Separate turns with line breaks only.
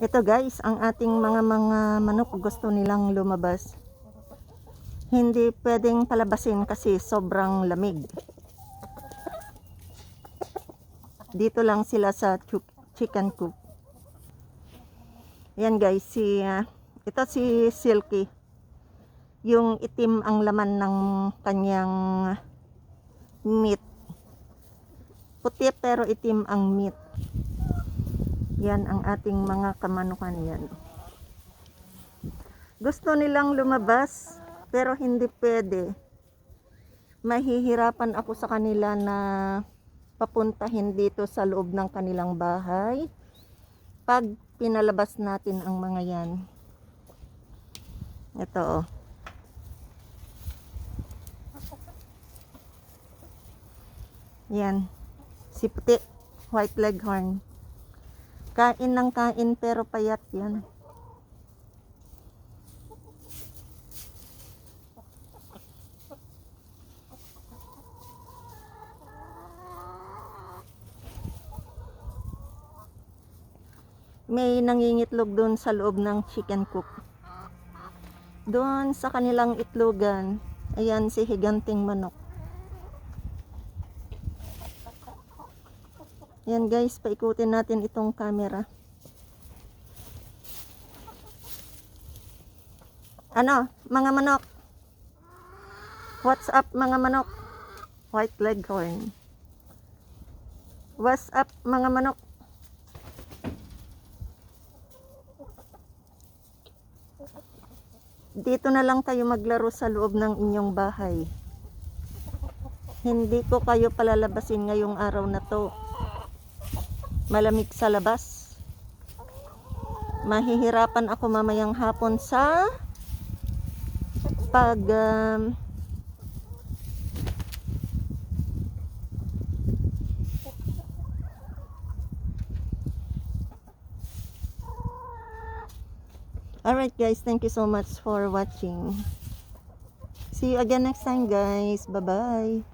Ito guys, ang ating mga manok gusto nilang lumabas. Hindi pwedeng palabasin kasi sobrang lamig. Dito lang sila sa chicken coop. Yan guys, ito si Silky. Yung itim ang laman ng kanyang meat. Puti pero itim ang meat. Yan ang ating mga kamanukan yan. Gusto nilang lumabas pero hindi pwede. Mahihirapan ako sa kanila na papuntahin dito sa loob ng kanilang bahay pag pinalabas natin ang mga yan. Ito oh. Yan. Si puti, white leghorn. Kain ng kain pero payat yan. May nangingitlog doon sa loob ng chicken coop. Doon sa kanilang itlogan, ayan si higanting manok. Yan guys, paikutin natin itong camera. Ano, mga manok? What's up mga manok? White leghorn. What's up mga manok? Dito na lang kayo maglaro sa loob ng inyong bahay. Hindi ko kayo palalabasin ngayong araw na to. Malamig sa labas. Mahihirapan ako mamayang hapon sa pag alright guys, thank you so much for watching. See you again next time guys. Bye bye.